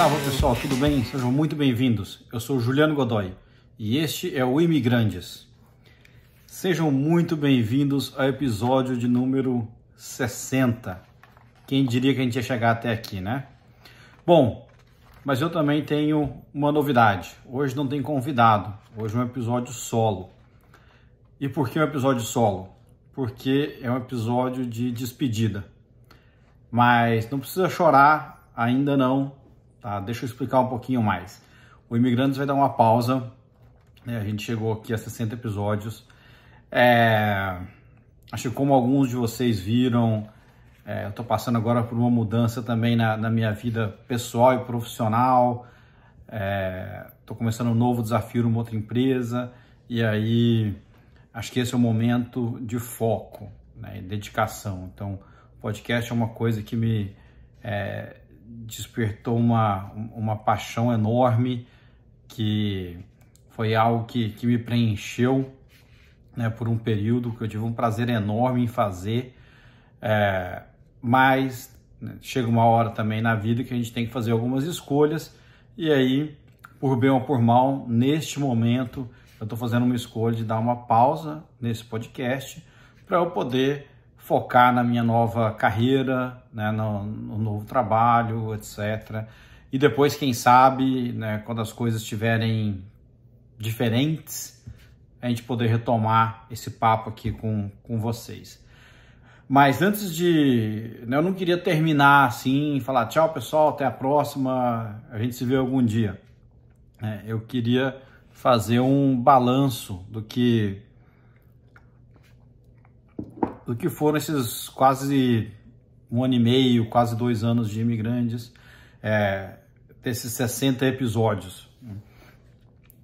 Salve pessoal, tudo bem? Sejam muito bem-vindos. Eu sou Juliano Godoy e este é o Imigrandes. Sejam muito bem-vindos ao episódio de número 60. Quem diria que a gente ia chegar até aqui, né? Bom, mas eu também tenho uma novidade. Hoje não tem convidado, hoje é um episódio solo. E por que um episódio solo? Porque é um episódio de despedida. Mas não precisa chorar, ainda não, tá? Deixa eu explicar um pouquinho mais. O Imigrantes vai dar uma pausa, né? A gente chegou aqui a 60 episódios. Acho que como alguns de vocês viram, eu estou passando agora por uma mudança também na minha vida pessoal e profissional. Estou começando um novo desafio numa outra empresa e aí acho que esse é o momento de foco, né, e dedicação. Então, o podcast é uma coisa que me despertou uma paixão enorme, que foi algo que me preencheu, né, por um período que eu tive um prazer enorme em fazer, mas né, chega uma hora também na vida que a gente tem que fazer algumas escolhas, e aí, por bem ou por mal, neste momento, eu estou fazendo uma escolha de dar uma pausa nesse podcast para eu poder focar na minha nova carreira, né, no novo trabalho, etc. E depois, quem sabe, né, quando as coisas estiverem diferentes, a gente poder retomar esse papo aqui com vocês. Mas antes de... eu não queria terminar assim, falar tchau pessoal, até a próxima, a gente se vê algum dia. Eu queria fazer um balanço do que foram esses quase 1 ano e meio, quase 2 anos de Imigrantes, desses 60 episódios.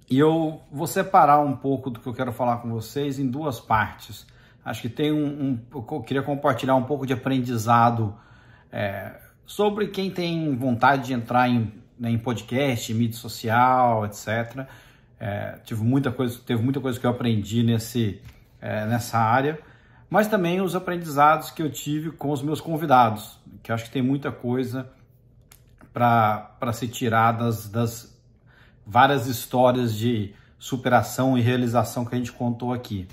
E eu vou separar um pouco do que eu quero falar com vocês em 2 partes. Acho que tem eu queria compartilhar um pouco de aprendizado sobre quem tem vontade de entrar em podcast, em mídia social, etc. Teve muita coisa que eu aprendi nessa área, mas também os aprendizados que eu tive com os meus convidados, que eu acho que tem muita coisa para se tirar das várias histórias de superação e realização que a gente contou aqui.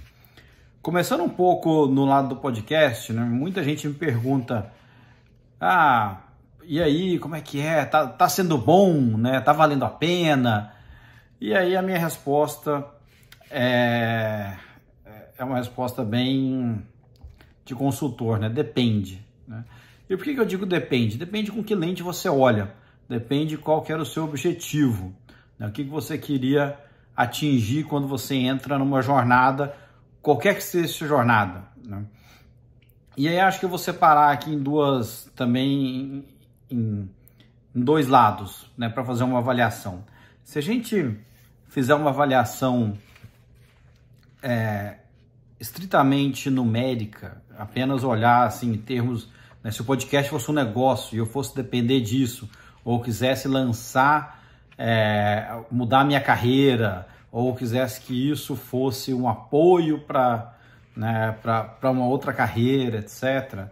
Começando um pouco no lado do podcast, né? Muita gente me pergunta, e aí, como é que é? Tá sendo bom, né? Tá valendo a pena? E aí a minha resposta é uma resposta bem de consultor, né? Depende, né? E por que eu digo depende? Depende com que lente você olha, depende qual que era o seu objetivo, né? O que você queria atingir quando você entra numa jornada, qualquer que seja essa jornada, né? E aí acho que eu vou separar aqui em dois lados, né, para fazer uma avaliação. Se a gente fizer uma avaliação estritamente numérica, apenas olhar assim em termos, né, se o podcast fosse um negócio e eu fosse depender disso, ou quisesse lançar, mudar minha carreira, ou quisesse que isso fosse um apoio para uma outra carreira, etc.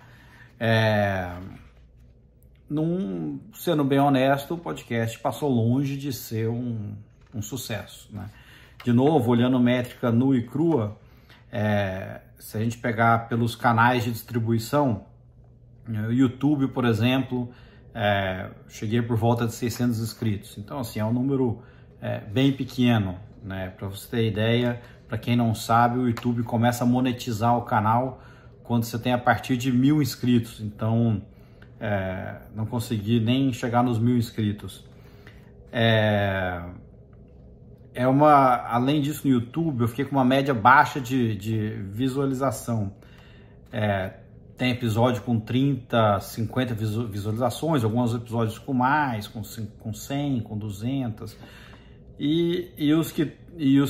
Sendo bem honesto, o podcast passou longe de ser um sucesso, né? De novo, olhando métrica nua e crua, se a gente pegar pelos canais de distribuição, o YouTube, por exemplo, cheguei por volta de 600 inscritos. Então, assim, é um número bem pequeno, né? Para você ter ideia, para quem não sabe, o YouTube começa a monetizar o canal quando você tem a partir de 1.000 inscritos. Então, não consegui nem chegar nos 1.000 inscritos. Além disso, no YouTube, eu fiquei com uma média baixa de visualização. Tem episódio com 30, 50 visualizações, alguns episódios com mais, com 100, com 200. E os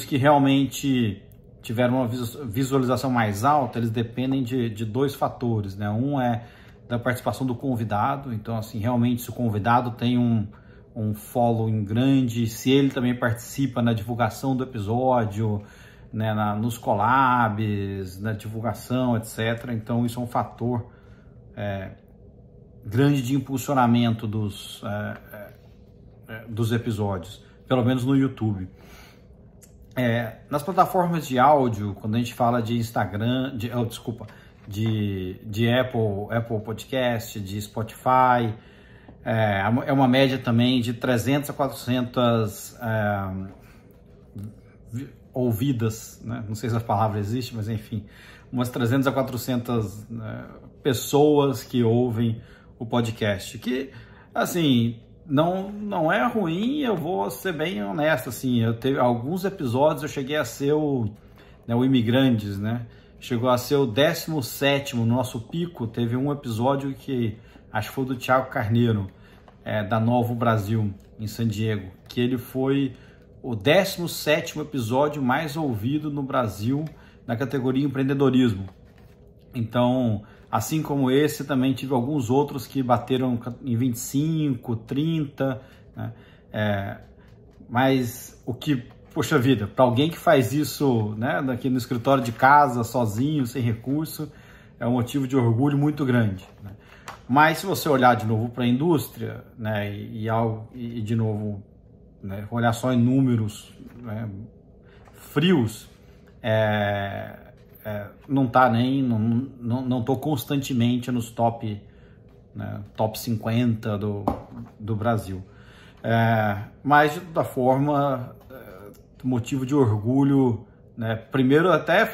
que realmente tiveram uma visualização mais alta, eles dependem de 2 fatores, né? Um é da participação do convidado. Então, assim, realmente, se o convidado tem um following grande, se ele também participa na divulgação do episódio, né, nos collabs, na divulgação, etc. Então, isso é um fator grande de impulsionamento dos episódios, pelo menos no YouTube. Nas plataformas de áudio, quando a gente fala de Instagram, de Apple Podcast, de Spotify, é uma média também de 300 a 400 ouvidas, né? Não sei se a palavra existe, mas enfim, umas 300 a 400 pessoas que ouvem o podcast, que, assim, não é ruim. Eu vou ser bem honesto, assim, eu teve alguns episódios, eu cheguei a ser o Imigrantes, né? Chegou a ser o 17º, no nosso pico. Teve um episódio que acho que foi do Thiago Carneiro, da Novo Brasil, em San Diego, que ele foi o 17º episódio mais ouvido no Brasil na categoria empreendedorismo. Então, assim como esse, também tive alguns outros que bateram em 25, 30, né? Mas o que, poxa vida, para alguém que faz isso, né, aqui no escritório de casa, sozinho, sem recurso, é um motivo de orgulho muito grande, né? Mas se você olhar de novo para a indústria, né, e de novo, né, olhar só em números, né, frios, não tá não tô constantemente nos top 50 do Brasil. Mas de toda forma, motivo de orgulho, né? Primeiro até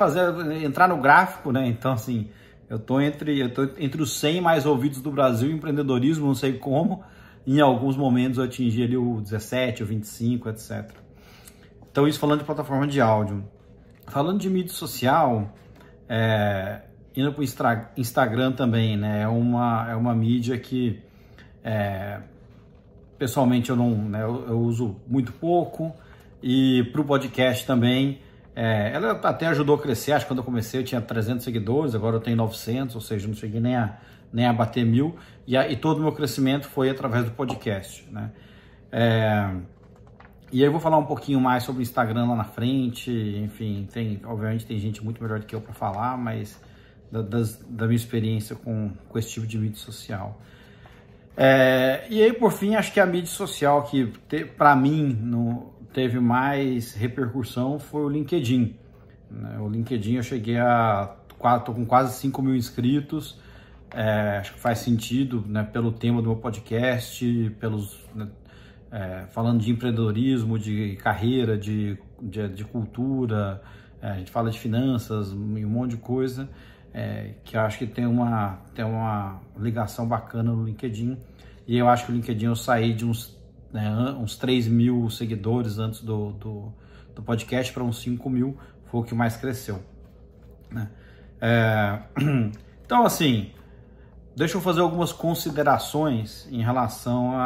entrar no gráfico, né? Então, assim, eu tô entre os 100 mais ouvidos do Brasil em empreendedorismo, não sei como. Em alguns momentos eu atingi ali o 17, o 25, etc. Então, isso falando de plataforma de áudio. Falando de mídia social, indo para o Instagram também, né? É uma mídia que, pessoalmente, eu uso muito pouco. E para o podcast também, ela até ajudou a crescer. Acho que quando eu comecei eu tinha 300 seguidores, agora eu tenho 900, ou seja, não cheguei nem a bater 1000. E todo o meu crescimento foi através do podcast, né? E aí eu vou falar um pouquinho mais sobre o Instagram lá na frente. Enfim, obviamente tem gente muito melhor do que eu para falar, mas da minha experiência com esse tipo de mídia social. E aí, por fim, acho que a mídia social que, para mim, teve mais repercussão foi o LinkedIn, né? O LinkedIn eu cheguei tô com quase 5 mil inscritos. Acho que faz sentido, né, pelo tema do meu podcast, falando de empreendedorismo, de carreira, de cultura, a gente fala de finanças e um monte de coisa, que eu acho que tem uma ligação bacana no LinkedIn. E eu acho que o LinkedIn eu saí de uns 3 mil seguidores antes do podcast para uns 5 mil, foi o que mais cresceu, né? Então, assim, deixa eu fazer algumas considerações em relação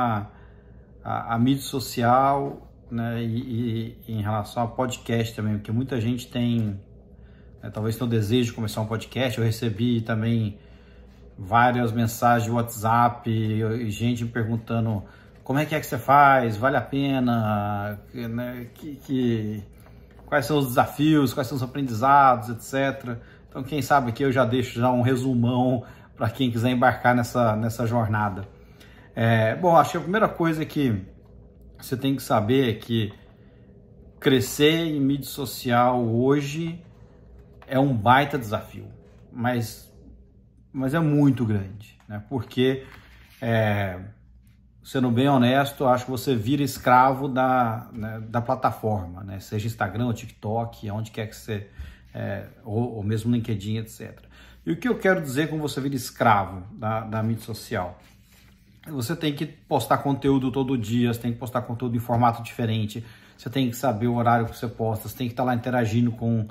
a mídia social, né, e em relação a podcast também, porque muita gente tem, né, talvez tenha o desejo de começar um podcast. Eu recebi também várias mensagens de WhatsApp e gente me perguntando como é que você faz, vale a pena, né, quais são os desafios, quais são os aprendizados, etc. Então, quem sabe aqui eu já deixo um resumão para quem quiser embarcar nessa jornada. Bom, acho que a primeira coisa que você tem que saber é que crescer em mídia social hoje é um baita desafio, mas é muito grande, né? Porque, sendo bem honesto, acho que você vira escravo da plataforma, né? Seja Instagram ou TikTok, onde quer que você, ou mesmo LinkedIn, etc. E o que eu quero dizer com você vira escravo da mídia social? Você tem que postar conteúdo todo dia, você tem que postar conteúdo em formato diferente, você tem que saber o horário que você posta, você tem que estar lá interagindo com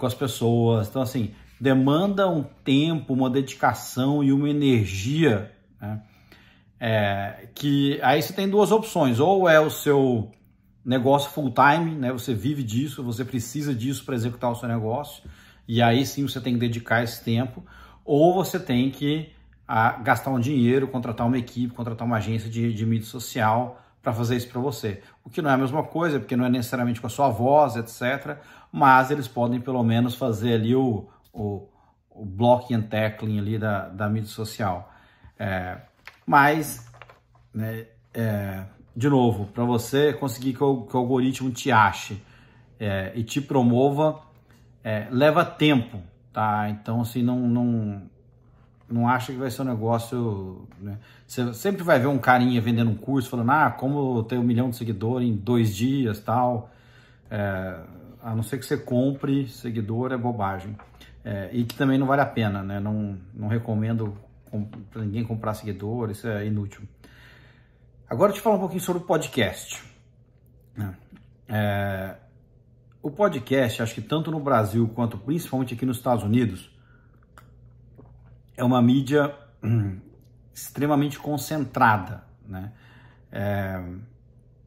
as pessoas. Então, assim, demanda um tempo, uma dedicação e uma energia, né? Que aí você tem duas opções: ou é o seu negócio full time, né? Você vive disso, você precisa disso para executar o seu negócio, e aí sim você tem que dedicar esse tempo, ou você tem que gastar um dinheiro, contratar uma equipe, contratar uma agência de mídia social para fazer isso para você. O que não é a mesma coisa, porque não é necessariamente com a sua voz, etc. Mas eles podem pelo menos fazer ali o blocking and tackling ali da mídia social. Mas, né, de novo, para você conseguir que o algoritmo te ache e te promova, leva tempo, tá? Então, assim, não acha que vai ser um negócio, né? Você sempre vai ver um carinha vendendo um curso, falando, como ter 1 milhão de seguidores em 2 dias, tal. A não ser que você compre seguidor, é bobagem. E que também não vale a pena, né? Não recomendo para ninguém comprar seguidor, isso é inútil. Agora, deixa eu falar um pouquinho sobre o podcast. O podcast, acho que tanto no Brasil quanto principalmente aqui nos Estados Unidos, é uma mídia extremamente concentrada, né?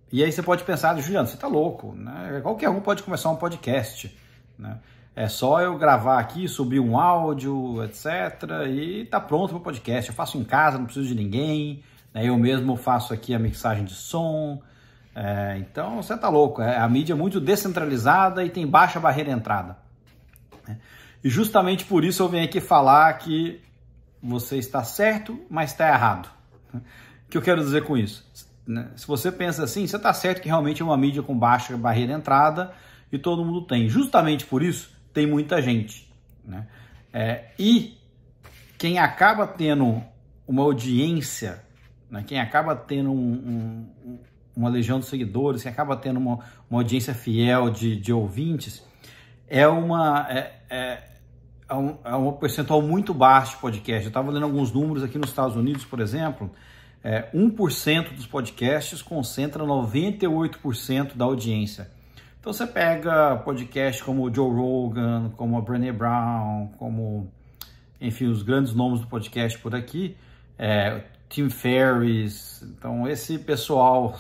E aí você pode pensar, Juliano, você tá louco, né? Qualquer um pode começar um podcast, né? É só eu gravar aqui, subir um áudio, etc. E tá pronto para o podcast. Eu faço em casa, não preciso de ninguém, né? Eu mesmo faço aqui a mixagem de som. Então você tá louco. A mídia é muito descentralizada e tem baixa barreira de entrada. E justamente por isso eu venho aqui falar que você está certo, mas está errado. O que eu quero dizer com isso? Se você pensa assim, você está certo que realmente é uma mídia com baixa barreira de entrada e todo mundo tem. Justamente por isso, tem muita gente, né? E quem acaba tendo uma audiência, né? Quem acaba tendo uma legião de seguidores, quem acaba tendo uma audiência fiel de ouvintes, é um percentual muito baixo de podcast. Eu estava lendo alguns números aqui nos Estados Unidos, por exemplo, 1% dos podcasts concentra 98% da audiência. Então você pega podcast como o Joe Rogan, como a Brené Brown, como, enfim, os grandes nomes do podcast por aqui, Tim Ferriss. Então esse pessoal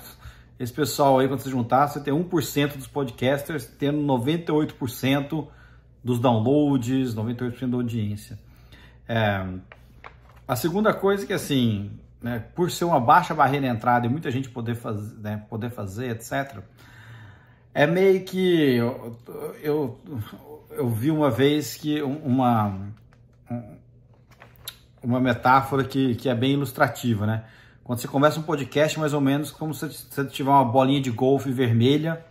aí, quando você juntar, você tem 1% dos podcasters tendo 98% dos downloads, 98% da audiência. A segunda coisa é que, assim, né, por ser uma baixa barreira de entrada e muita gente poder fazer, etc., é meio que... Eu vi uma vez que uma metáfora que é bem ilustrativa, né? Quando você começa um podcast, mais ou menos como se você tiver uma bolinha de golfe vermelha,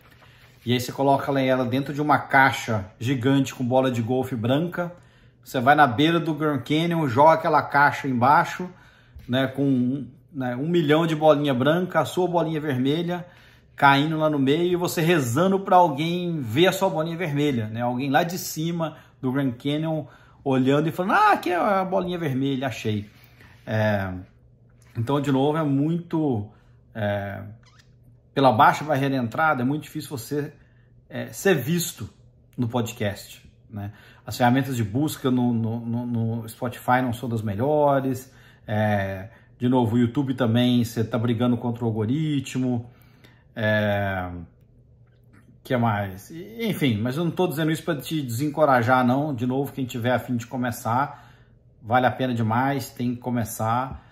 e aí você coloca ela dentro de uma caixa gigante com bola de golfe branca. Você vai na beira do Grand Canyon, joga aquela caixa embaixo, né, com 1 milhão de bolinha branca, a sua bolinha vermelha caindo lá no meio, e você rezando para alguém ver a sua bolinha vermelha, né? Alguém lá de cima do Grand Canyon olhando e falando, aqui é a bolinha vermelha, achei. Então, de novo, é muito... pela baixa barreira de entrada, é muito difícil você ser visto no podcast, né? As ferramentas de busca no Spotify não são das melhores. De novo, o YouTube também, você está brigando contra o algoritmo. Que mais? Enfim, mas eu não estou dizendo isso para te desencorajar, não. De novo, quem tiver a fim de começar, vale a pena demais, tem que começar.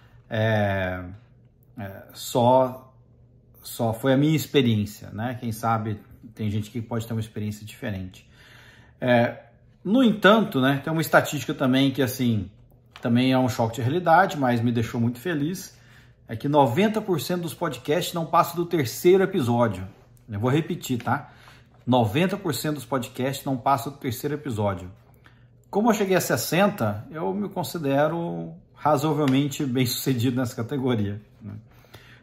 Só foi a minha experiência, né? Quem sabe tem gente que pode ter uma experiência diferente. No entanto, né, tem uma estatística também que, assim, também é um choque de realidade, mas me deixou muito feliz, é que 90% dos podcasts não passam do 3º episódio. Eu vou repetir, tá? 90% dos podcasts não passam do 3º episódio. Como eu cheguei a 60, eu me considero razoavelmente bem sucedido nessa categoria, né?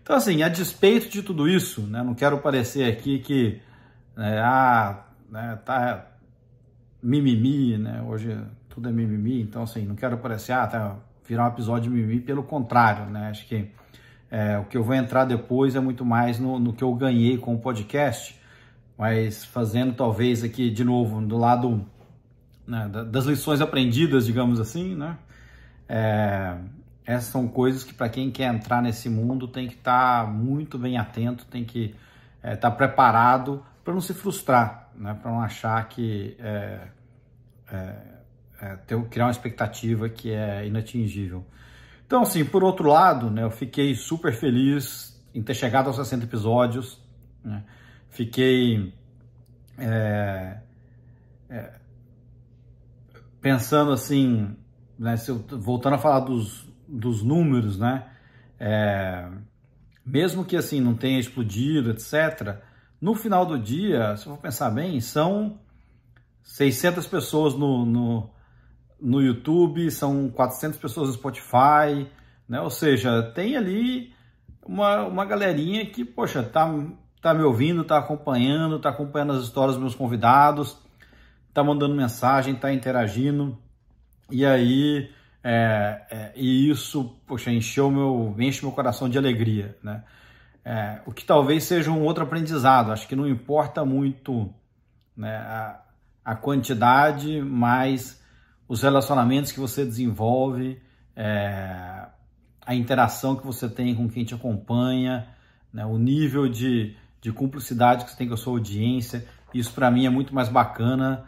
Então, assim, a despeito de tudo isso, né, não quero parecer aqui que tá mimimi, né? Hoje tudo é mimimi, então, assim, não quero parecer, virar um episódio de mimimi, pelo contrário, né? Acho que o que eu vou entrar depois é muito mais no que eu ganhei com o podcast, mas fazendo talvez aqui, de novo, do lado, né, das lições aprendidas, digamos assim, né? Essas são coisas que, para quem quer entrar nesse mundo, tem que estar muito bem atento, tem que estar preparado para não se frustrar, né? Para não achar que criar uma expectativa que é inatingível. Então, assim, por outro lado, né, eu fiquei super feliz em ter chegado aos 60 episódios, né? Fiquei pensando assim, né, voltando a falar dos números, né? mesmo que assim não tenha explodido, etc., no final do dia, se eu for pensar bem, são 600 pessoas no YouTube, são 400 pessoas no Spotify, né? Ou seja, tem ali uma galerinha que, poxa, tá me ouvindo, tá acompanhando as histórias dos meus convidados, tá mandando mensagem, tá interagindo, e aí e isso, poxa, enche meu coração de alegria, né? O que talvez seja um outro aprendizado. Acho que não importa muito, né, a quantidade, mas os relacionamentos que você desenvolve, a interação que você tem com quem te acompanha, né, o nível de cumplicidade que você tem com a sua audiência. Isso para mim é muito mais bacana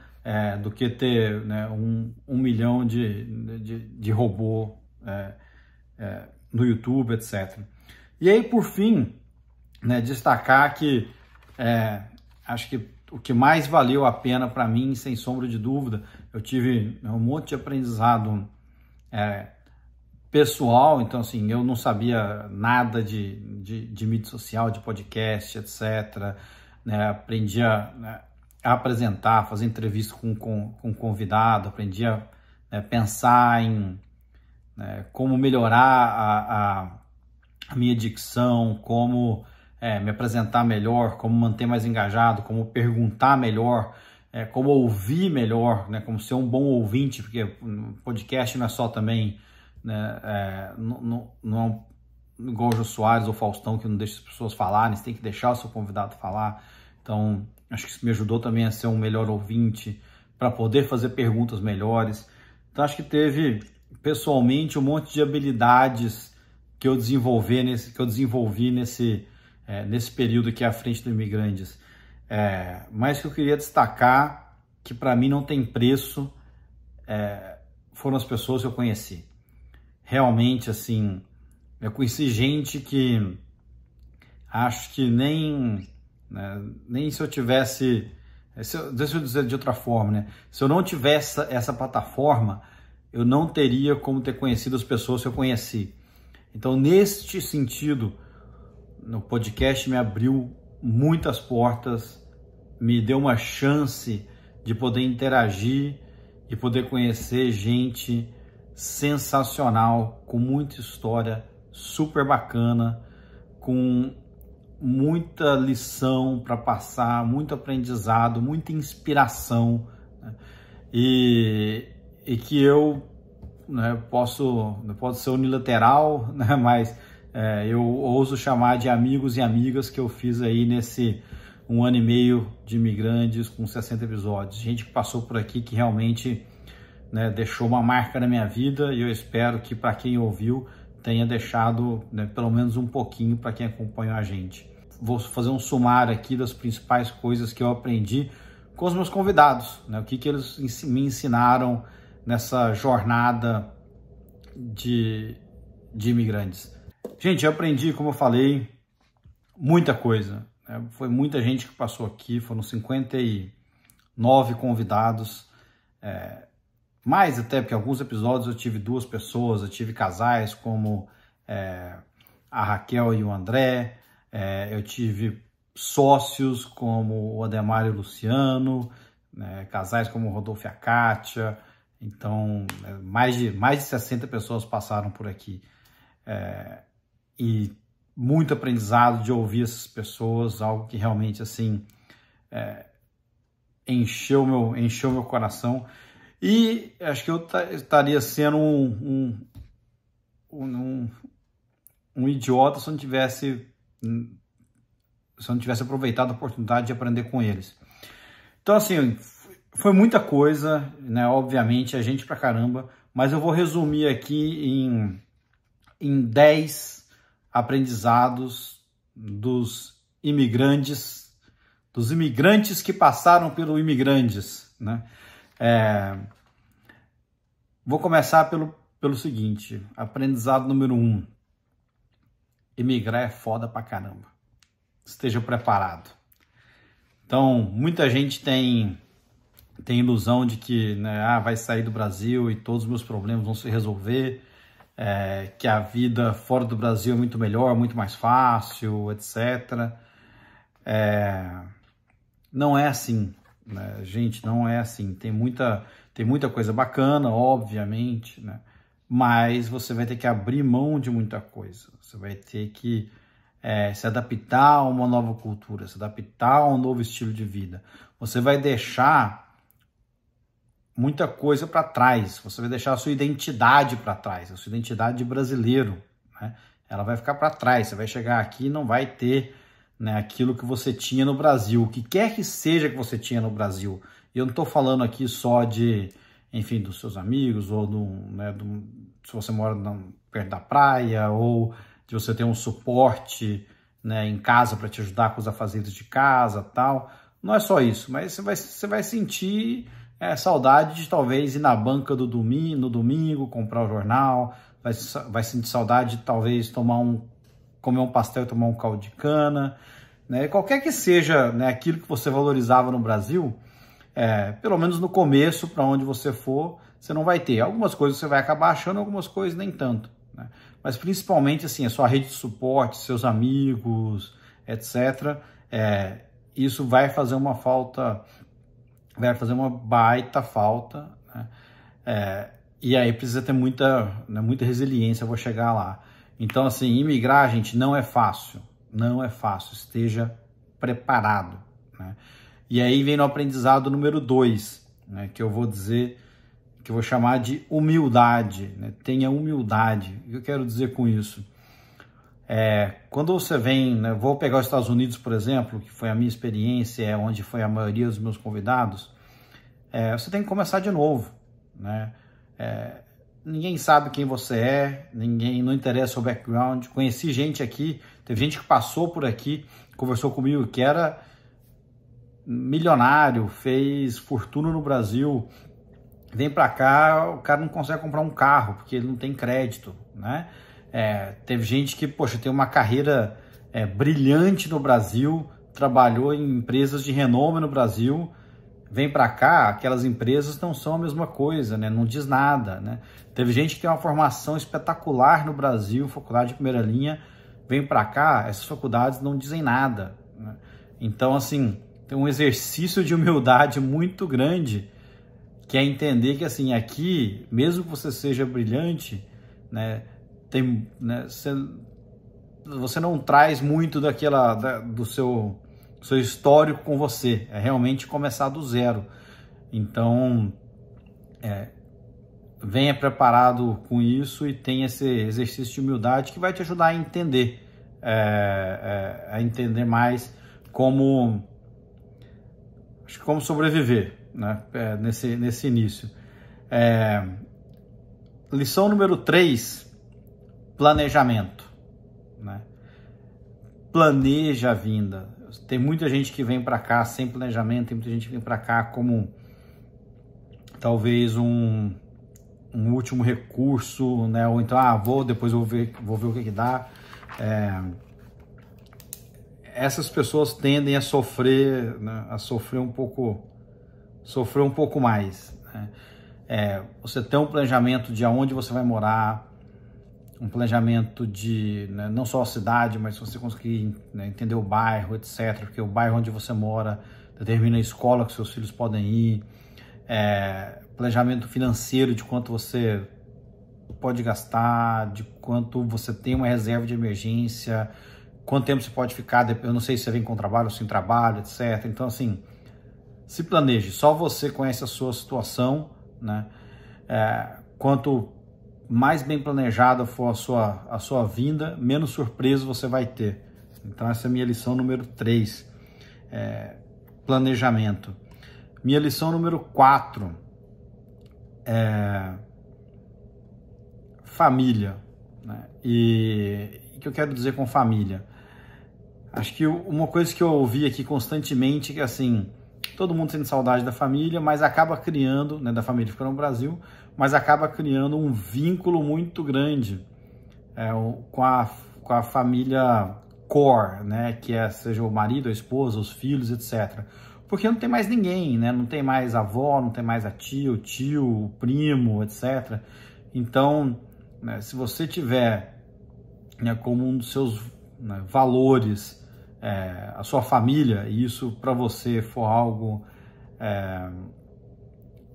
do que ter, né, um milhão de robô no YouTube, etc. E aí, por fim, né, destacar que acho que o que mais valeu a pena para mim, sem sombra de dúvida, eu tive um monte de aprendizado pessoal. Então, assim, eu não sabia nada de mídia social, de podcast, etc. Né, aprendi a apresentar, fazer entrevista com convidado, aprendi a pensar em como melhorar a minha dicção, como me apresentar melhor, como manter mais engajado, como perguntar melhor, como ouvir melhor, né, como ser um bom ouvinte, porque podcast não é só também, né, não é igual o Jô Soares ou Faustão, que não deixa as pessoas falarem, você tem que deixar o seu convidado falar. Então, acho que isso me ajudou também a ser um melhor ouvinte, para poder fazer perguntas melhores. Então, acho que teve, pessoalmente, um monte de habilidades que eu desenvolvi nesse período aqui à frente do Imigrantes. Mas que eu queria destacar, que para mim não tem preço, foram as pessoas que eu conheci. Realmente, assim, eu conheci gente que acho que nem se eu tivesse... Deixa eu dizer de outra forma, né? Se eu não tivesse essa plataforma, eu não teria como ter conhecido as pessoas que eu conheci. Então, neste sentido, o podcast me abriu muitas portas, me deu uma chance de poder interagir e poder conhecer gente sensacional, com muita história, super bacana, com muita lição para passar, muito aprendizado, muita inspiração, né? E que eu, né, posso ser unilateral, né, mas eu ouso chamar de amigos e amigas que eu fiz aí nesse 1 ano e meio de Imigrantes, com 60 episódios. Gente que passou por aqui que realmente, né, deixou uma marca na minha vida, e eu espero que para quem ouviu tenha deixado, né, pelo menos um pouquinho para quem acompanhou a gente. Vou fazer um sumário aqui das principais coisas que eu aprendi com os meus convidados, né, o que eles me ensinaram nessa jornada de imigrantes. Gente, eu aprendi, como eu falei, muita coisa, né? Foi muita gente que passou aqui, foram 59 convidados, mais até, porque alguns episódios eu tive 2 pessoas, eu tive casais como a Raquel e o André, eu tive sócios como o Ademar e o Luciano, né, casais como o Rodolfo e a Kátia. Então, mais de 60 pessoas passaram por aqui. E muito aprendizado de ouvir essas pessoas, algo que realmente, assim, encheu meu coração. E acho que eu estaria sendo um idiota se eu não tivesse aproveitado a oportunidade de aprender com eles. Então, assim, foi muita coisa, né? Obviamente, é gente pra caramba, mas eu vou resumir aqui em 10 aprendizados dos imigrantes que passaram pelo Imigrantes, né? Vou começar pelo seguinte: aprendizado número 1. Imigrar é foda pra caramba. Esteja preparado. Então, muita gente tem ilusão de que, né, vai sair do Brasil e todos os meus problemas vão se resolver. que a vida fora do Brasil é muito melhor, muito mais fácil, etc. Não é assim, né? Gente, não é assim. Tem muita coisa bacana, obviamente, né? Mas você vai ter que abrir mão de muita coisa. Você vai ter que se adaptar a uma nova cultura, se adaptar a um novo estilo de vida. Você vai deixar muita coisa para trás. Você vai deixar a sua identidade para trás, a sua identidade de brasileiro, né? Ela vai ficar para trás. Você vai chegar aqui e não vai ter, né, aquilo que você tinha no Brasil, o que quer que seja que você tinha no Brasil. E eu não estou falando aqui só de, enfim, dos seus amigos, ou se você mora perto da praia, ou de você ter um suporte, né, em casa para te ajudar com os afazeres de casa, tal. Não é só isso, mas você vai sentir saudade de talvez ir na banca no domingo, comprar o jornal, vai sentir saudade de talvez comer um pastel e tomar um caldo de cana, né? Qualquer que seja, né, aquilo que você valorizava no Brasil, pelo menos no começo, para onde você for, você não vai ter. Algumas coisas você vai acabar achando, algumas coisas nem tanto, né? Mas principalmente assim, a sua rede de suporte, seus amigos, etc. Isso vai fazer uma falta, vai fazer uma baita falta, né? E aí precisa ter muita resiliência, eu vou chegar lá. Então, assim, imigrar, gente, não é fácil. Não é fácil. Esteja preparado, né? E aí vem no aprendizado número 2, né, que eu vou dizer, que eu vou chamar de humildade, né? Tenha humildade. O que eu quero dizer com isso? Quando você vem, né, vou pegar os Estados Unidos, por exemplo, que foi a minha experiência, onde foi a maioria dos meus convidados, você tem que começar de novo, né? Ninguém sabe quem você é, não interessa o background. Conheci gente aqui, teve gente que passou por aqui, conversou comigo, que era milionário, fez fortuna no Brasil, vem para cá, o cara não consegue comprar um carro, porque ele não tem crédito, né? Teve gente que, poxa, tem uma carreira brilhante no Brasil, trabalhou em empresas de renome no Brasil, vem para cá, aquelas empresas não são a mesma coisa, né? Não diz nada, né? Teve gente que tem uma formação espetacular no Brasil, faculdade de primeira linha, vem para cá, essas faculdades não dizem nada, né? Então, assim, tem um exercício de humildade muito grande, que é entender que, assim, aqui, mesmo que você seja brilhante, né, você não traz muito do seu histórico com você, é realmente começar do zero. Então, venha preparado com isso e tenha esse exercício de humildade que vai te ajudar a entender, mais como sobreviver, né, nesse início. Lição número 3, planejamento, né? Planeja a vinda. Tem muita gente que vem para cá sem planejamento, tem muita gente que vem para cá como talvez um último recurso, né? Ou então, depois eu vou ver o que dá. Essas pessoas tendem a sofrer, né? Um pouco mais, né? Você tem um planejamento de aonde você vai morar, um planejamento de, né, não só a cidade, mas se você conseguir, né, entender o bairro, etc. Porque o bairro onde você mora determina a escola que seus filhos podem ir, planejamento financeiro de quanto você pode gastar, de quanto você tem uma reserva de emergência, quanto tempo você pode ficar, eu não sei se você vem com trabalho ou sem trabalho, etc. Então, assim, se planeje, só você conhece a sua situação, né? Quanto mais bem planejada for a sua vinda, menos surpresa você vai ter. Então essa é a minha lição número 3, planejamento. Minha lição número 4, família, né? E o que eu quero dizer com família? Acho que uma coisa que eu ouvi aqui constantemente é que, assim, todo mundo sente saudade da família, mas acaba criando, né, da família fica no Brasil, mas acaba criando um vínculo muito grande com a família core, né, que seja o marido, a esposa, os filhos, etc. Porque não tem mais ninguém, né, não tem mais a avó, não tem mais a tia, o tio, o primo, etc. Então, né, se você tiver, né, como um dos seus, né, valores a sua família, e isso para você for algo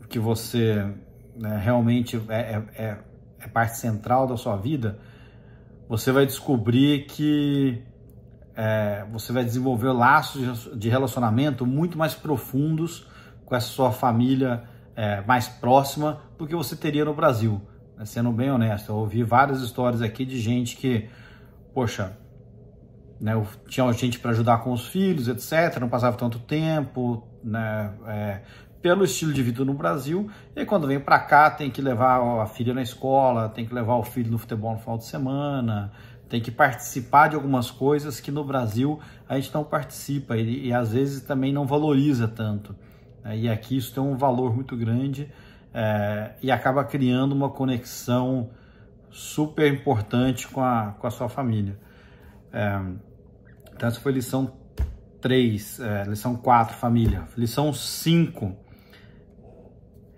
que você, né, realmente é parte central da sua vida, você vai descobrir que você vai desenvolver laços de relacionamento muito mais profundos com essa sua família mais próxima do que você teria no Brasil. Sendo bem honesto, eu ouvi várias histórias aqui de gente que, poxa, né, tinha gente para ajudar com os filhos, etc., não passava tanto tempo, né, pelo estilo de vida no Brasil, e aí, quando vem para cá tem que levar a filha na escola, tem que levar o filho no futebol no final de semana, tem que participar de algumas coisas que no Brasil a gente não participa e às vezes também não valoriza tanto. E aqui isso tem um valor muito grande e acaba criando uma conexão super importante com a sua família. Então essa foi lição 3, lição 4, família. Lição 5,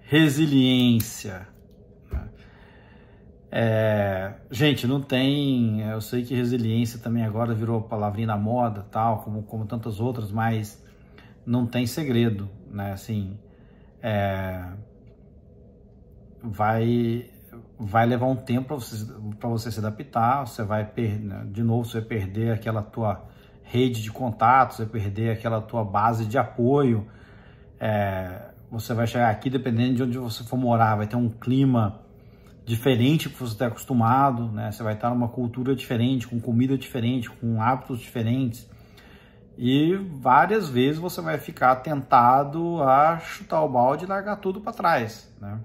resiliência. Gente, não tem, eu sei que resiliência também agora virou palavrinha na moda, tal, como tantas outras, mas não tem segredo, né? Assim, vai levar um tempo para você se adaptar, você vai de novo, você vai perder aquela tua rede de contatos, você vai perder aquela tua base de apoio, você vai chegar aqui, dependendo de onde você for morar, vai ter um clima diferente que você está acostumado, né? Você vai estar numa cultura diferente, com comida diferente, com hábitos diferentes, e várias vezes você vai ficar tentado a chutar o balde e largar tudo para trás, né?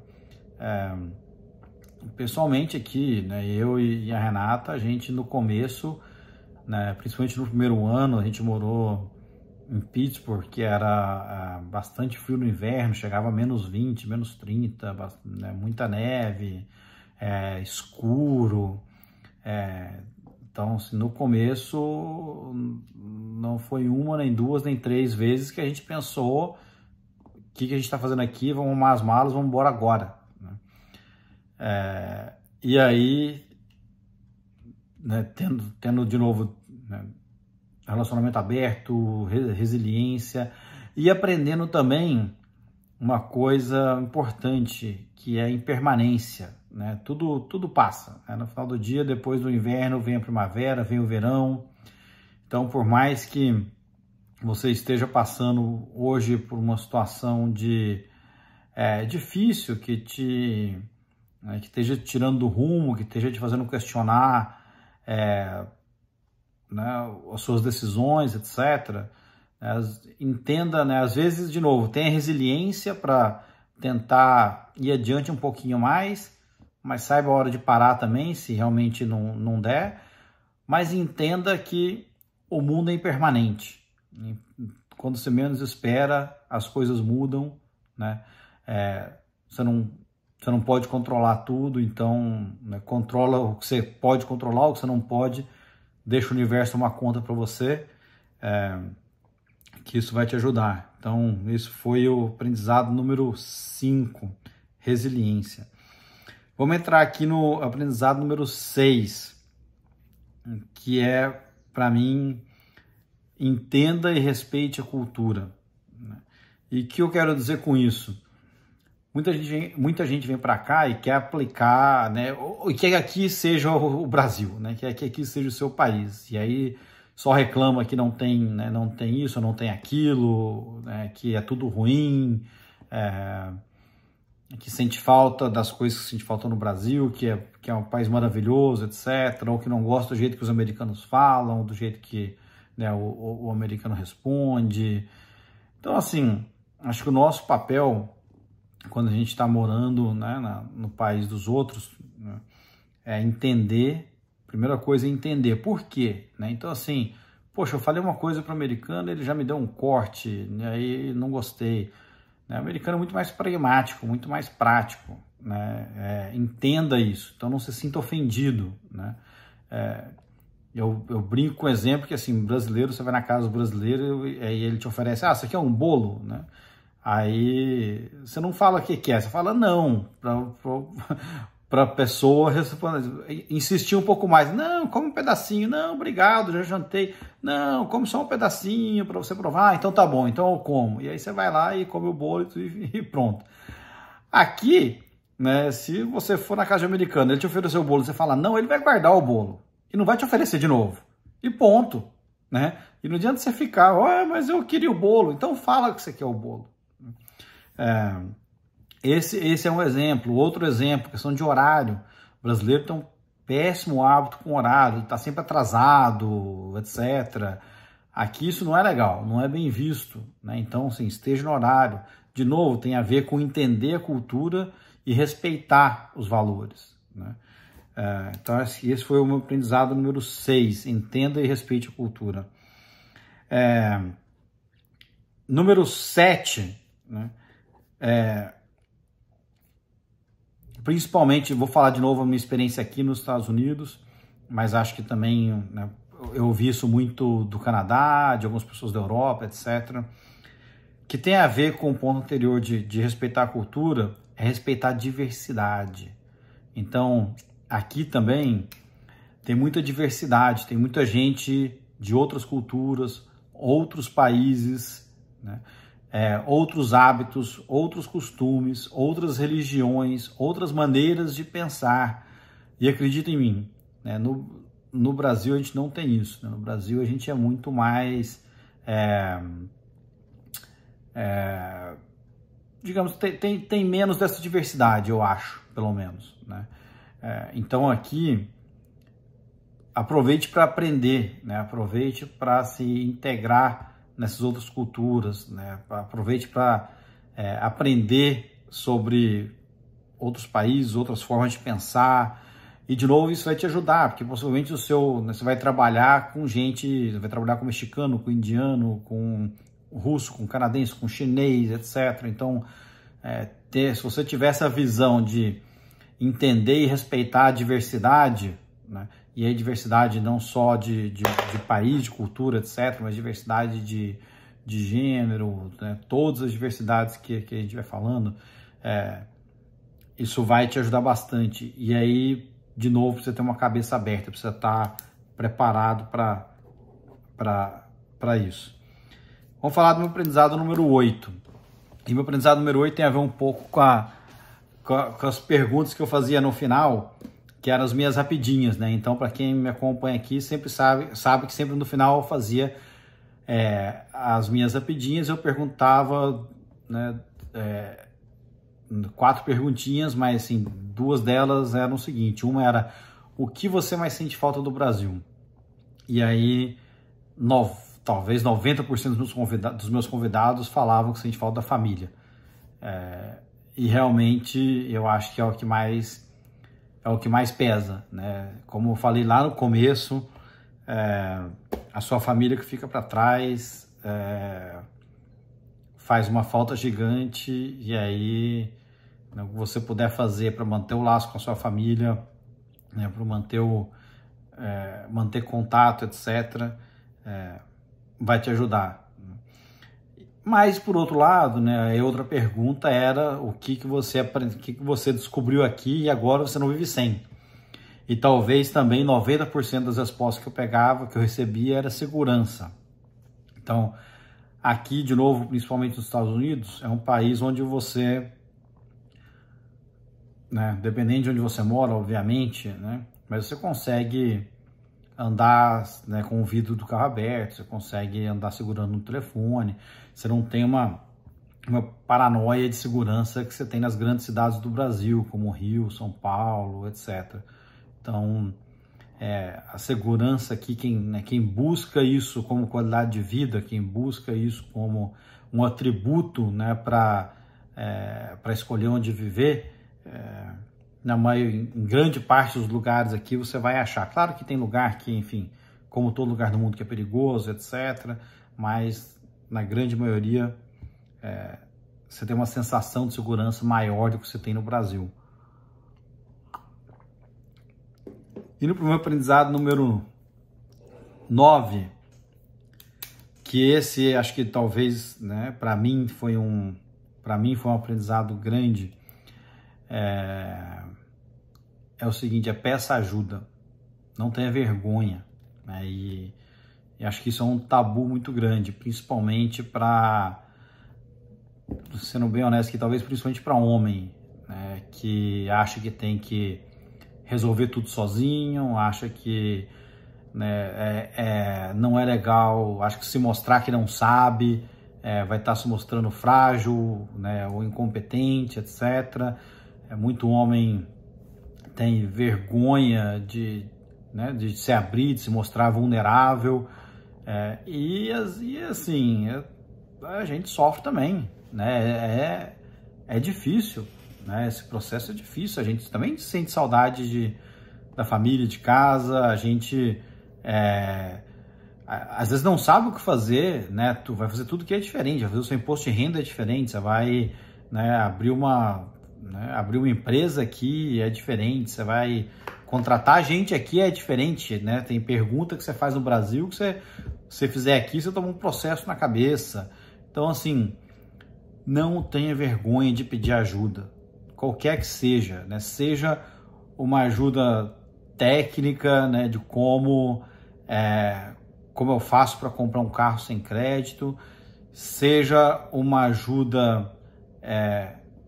Pessoalmente aqui, né, eu e a Renata, a gente no começo, né, principalmente no primeiro ano, a gente morou em Pittsburgh, que era bastante frio no inverno, chegava a menos 20, menos 30, né, muita neve, escuro. Então, assim, no começo, não foi uma, nem duas, nem três vezes que a gente pensou: o que a gente está fazendo aqui? Vamos arrumar as malas, vamos embora agora. E aí, né, tendo de novo, né, relacionamento aberto, resiliência, e aprendendo também uma coisa importante, que é a impermanência, né? Tudo passa, né? No final do dia, depois do inverno, vem a primavera, vem o verão. Então, por mais que você esteja passando hoje por uma situação difícil, que esteja te tirando do rumo, que esteja te fazendo questionar né, as suas decisões, etc., entenda, né, às vezes, de novo, tenha resiliência para tentar ir adiante um pouquinho mais, mas saiba a hora de parar também, se realmente não der, mas entenda que o mundo é impermanente. Quando você menos espera, as coisas mudam, né? Você não pode controlar tudo, então, né, controla o que você pode controlar, o que você não pode, deixa o universo tomar conta para você, que isso vai te ajudar. Então, esse foi o aprendizado número 5, resiliência. Vamos entrar aqui no aprendizado número 6, que é, para mim, entenda e respeite a cultura. E o que eu quero dizer com isso? Muita gente vem para cá e quer aplicar, né, e quer que aqui seja o Brasil, né, quer que aqui seja o seu país. E aí só reclama que não tem, né, não tem isso, não tem aquilo, né, que é tudo ruim, que sente falta das coisas que sente falta no Brasil, que é um país maravilhoso, etc., ou que não gosta do jeito que os americanos falam, do jeito que, né, o americano responde. Então, assim, acho que o nosso papel, quando a gente está morando, né, no país dos outros, né, é entender. Primeira coisa é entender por quê, né? Então, assim, poxa, eu falei uma coisa para o americano, ele já me deu um corte, e aí não gostei. O americano é muito mais pragmático, muito mais prático, né? Entenda isso, então não se sinta ofendido, né? Eu brinco com o exemplo que, assim, brasileiro, você vai na casa do brasileiro e aí ele te oferece: isso aqui é um bolo, né? Aí você não fala o que é, você fala não, para a pessoa insistir um pouco mais. Não, come um pedacinho. Não, obrigado, já jantei. Não, come só um pedacinho para você provar. Ah, então tá bom, então eu como. E aí você vai lá e come o bolo e pronto. Aqui, né, se você for na casa de americano, ele te oferecer o bolo, você fala não, ele vai guardar o bolo e não vai te oferecer de novo. E ponto, né? E não adianta você ficar, mas eu queria o bolo, então fala que você quer o bolo. Esse é um exemplo. Outro exemplo, questão de horário. O brasileiro tem um péssimo hábito com horário, está sempre atrasado, etc. Aqui isso não é legal, não é bem visto, né? Então, assim, esteja no horário. De novo, tem a ver com entender a cultura e respeitar os valores, né? Então, esse foi o meu aprendizado número 6. Entenda e respeite a cultura. Número 7, né? Principalmente, vou falar de novo a minha experiência aqui nos Estados Unidos, mas acho que também, né, eu ouvi isso muito do Canadá, de algumas pessoas da Europa, etc., que tem a ver com o ponto anterior de respeitar a cultura, é respeitar a diversidade. Então, aqui também tem muita diversidade, tem muita gente de outras culturas, outros países, né? Outros hábitos, outros costumes, outras religiões, outras maneiras de pensar. E acredita em mim, né? No Brasil a gente não tem isso, né? No Brasil a gente é muito mais, digamos, tem menos dessa diversidade, eu acho, pelo menos, né? Então aqui, aproveite para aprender, né? Aproveite para se integrar nessas outras culturas, né? Aproveite para aprender sobre outros países, outras formas de pensar. E, de novo, isso vai te ajudar, porque possivelmente você vai trabalhar com gente, vai trabalhar com mexicano, com indiano, com russo, com canadense, com chinês, etc. Então, se você tiver essa visão de entender e respeitar a diversidade, né? E aí diversidade não só de país, de cultura, etc., mas diversidade de gênero, né? Todas as diversidades que a gente vai falando, isso vai te ajudar bastante. E aí, de novo, você ter uma cabeça aberta, precisa estar preparado para isso. Vamos falar do meu aprendizado número 8. E meu aprendizado número 8 tem a ver um pouco com as perguntas que eu fazia no final, que eram as minhas rapidinhas, né? Então, para quem me acompanha aqui, sempre sabe que sempre no final eu fazia as minhas rapidinhas, eu perguntava, né, 4 perguntinhas, mas assim, 2 delas eram o seguinte: uma era, o que você mais sente falta do Brasil? E aí, talvez 90% dos meus convidados falavam que sente falta da família. E realmente, eu acho que é o que mais pesa, né? Como eu falei lá no começo, a sua família que fica para trás faz uma falta gigante. E aí, né, o que você puder fazer para manter o laço com a sua família, né, para manter contato, etc., vai te ajudar. Mas, por outro lado, né, a outra pergunta era o que você descobriu aqui e agora você não vive sem. E talvez também 90% das respostas que eu pegava, que eu recebia, era segurança. Então, aqui, de novo, principalmente nos Estados Unidos, é um país onde você, né, dependendo de onde você mora, obviamente, né, mas você consegue andar, né, com o vidro do carro aberto, você consegue andar segurando no telefone, você não tem uma paranoia de segurança que você tem nas grandes cidades do Brasil, como Rio, São Paulo, etc. Então, a segurança aqui, quem busca isso como qualidade de vida, quem busca isso como um atributo, né, para escolher onde viver, em grande parte dos lugares aqui você vai achar. Claro que tem lugar que, enfim, como todo lugar do mundo que é perigoso, etc., mas na grande maioria você tem uma sensação de segurança maior do que você tem no Brasil. Indo para o meu aprendizado número 9, que esse acho que talvez, né, para mim foi um aprendizado grande. é o seguinte, peça ajuda, não tenha vergonha, né? E acho que isso é um tabu muito grande, principalmente para, sendo bem honesto, que talvez principalmente para homem, né, que acha que tem que resolver tudo sozinho, acha que, né, não é legal, acha que se mostrar que não sabe, vai estar se mostrando frágil, né, ou incompetente, etc. Muito homem tem vergonha de se abrir, de se mostrar vulnerável, e assim, a gente sofre também, né? É difícil, né? Esse processo é difícil, a gente também sente saudade da família, de casa, a gente às vezes não sabe o que fazer, né? Tu vai fazer tudo que é diferente, vai fazer o seu imposto de renda é diferente, você vai, né, abrir uma empresa aqui é diferente, você vai contratar gente aqui é diferente, né? Tem pergunta que você faz no Brasil que você fizer aqui, você toma um processo na cabeça. Então, assim, não tenha vergonha de pedir ajuda, qualquer que seja, né? Seja uma ajuda técnica, né, de como eu faço para comprar um carro sem crédito, seja uma ajuda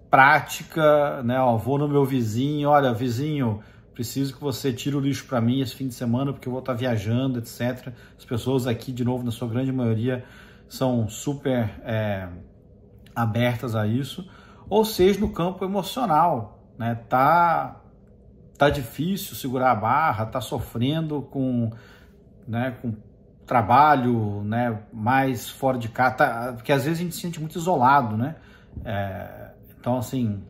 prática, né? Ó, vou no meu vizinho, olha, vizinho, preciso que você tire o lixo para mim esse fim de semana porque eu vou estar viajando, etc. As pessoas aqui, de novo, na sua grande maioria, são super abertas a isso. Ou seja, no campo emocional, né? Tá difícil segurar a barra, tá sofrendo com trabalho, né, mais fora de casa, porque às vezes a gente se sente muito isolado, né? Então, assim,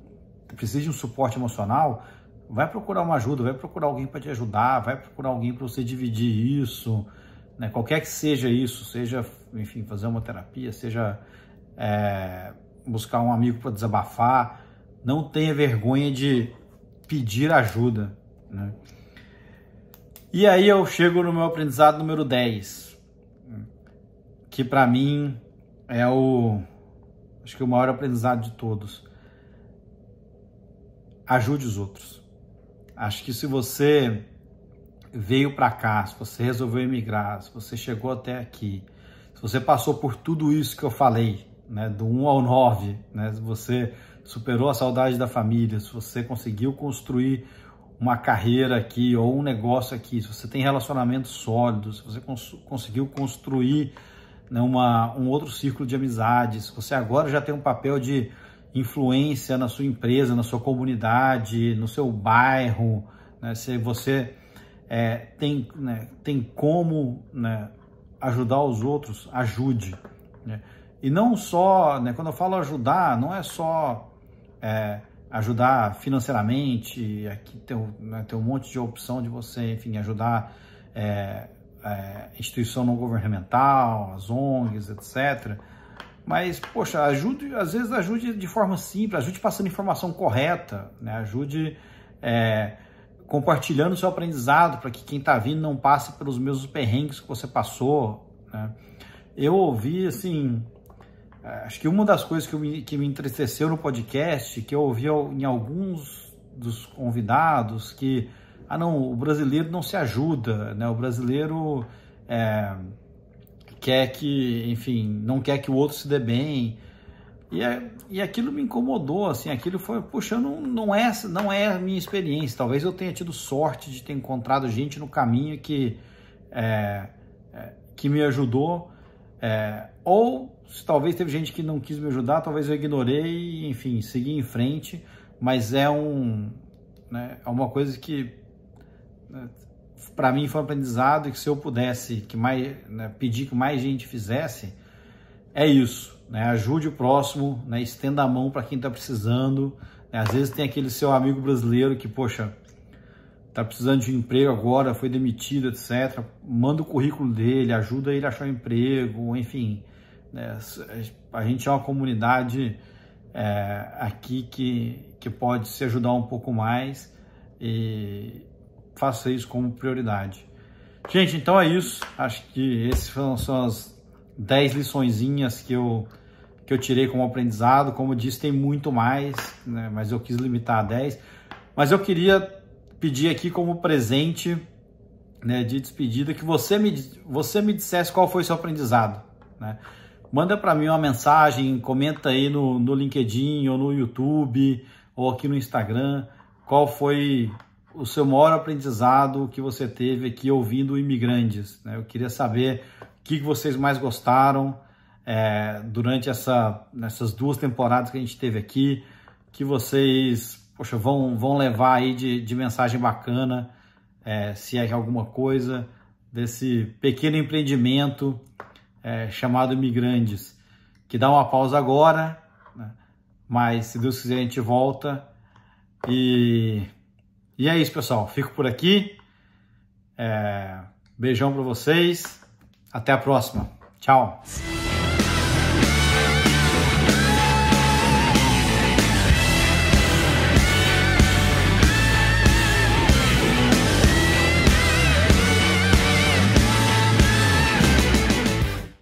precisa de um suporte emocional, vai procurar uma ajuda, vai procurar alguém para te ajudar, vai procurar alguém para você dividir isso, né? Qualquer que seja isso, seja, enfim, fazer uma terapia, seja buscar um amigo para desabafar, não tenha vergonha de pedir ajuda, né? E aí eu chego no meu aprendizado número 10, que para mim é acho que o maior aprendizado de todos. Ajude os outros. Acho que se você veio para cá, se você resolveu emigrar, se você chegou até aqui, se você passou por tudo isso que eu falei, né, do 1 ao 9, né, se você superou a saudade da família, se você conseguiu construir uma carreira aqui ou um negócio aqui, se você tem relacionamentos sólidos, se você conseguiu construir, né, um outro círculo de amizades, se você agora já tem um papel de influência na sua empresa, na sua comunidade, no seu bairro, né, se você tem como, né, ajudar os outros, ajude, né? E não só, né, quando eu falo ajudar, não é só ajudar financeiramente, aqui tem um monte de opção de você, enfim, ajudar instituição não governamental, as ONGs, etc. Mas, poxa, às vezes ajude de forma simples, ajude passando informação correta, né? Ajude compartilhando o seu aprendizado para que quem está vindo não passe pelos mesmos perrengues que você passou, né? Eu ouvi, assim, acho que uma das coisas que me entristeceu no podcast, que eu ouvi em alguns dos convidados, que, não, o brasileiro não se ajuda, né? O brasileiro quer que, enfim, não quer que o outro se dê bem. E aquilo me incomodou, assim, aquilo foi, poxa, não é a minha experiência. Talvez eu tenha tido sorte de ter encontrado gente no caminho que me ajudou, ou se talvez teve gente que não quis me ajudar, talvez eu ignorei, enfim, segui em frente, mas é uma coisa que, para mim, foi um aprendizado, e que se eu pudesse pedir que mais gente fizesse, é isso, né? Ajude o próximo, né? Estenda a mão para quem está precisando, né? Às vezes tem aquele seu amigo brasileiro que, poxa, está precisando de um emprego agora, foi demitido, etc. Manda o currículo dele, ajuda ele a achar um emprego, enfim, né? A gente é uma comunidade aqui que pode se ajudar um pouco mais, e faça isso como prioridade. Gente, então é isso. Acho que essas são as 10 liçõezinhas que eu tirei como aprendizado. Como eu disse, tem muito mais, né? Mas eu quis limitar a 10. Mas eu queria pedir aqui como presente, né, de despedida, que você me dissesse qual foi o seu aprendizado, né? Manda para mim uma mensagem, comenta aí no LinkedIn ou no YouTube ou aqui no Instagram, qual foi o seu maior aprendizado que você teve aqui ouvindo o Imigrandes, né? Eu queria saber o que vocês mais gostaram durante nessas 2 temporadas que a gente teve aqui, que vocês, poxa, vão levar aí de mensagem bacana, se é alguma coisa desse pequeno empreendimento chamado Imigrandes, que dá uma pausa agora, né? Mas se Deus quiser a gente volta. E é isso, pessoal. Fico por aqui. Beijão para vocês. Até a próxima. Tchau.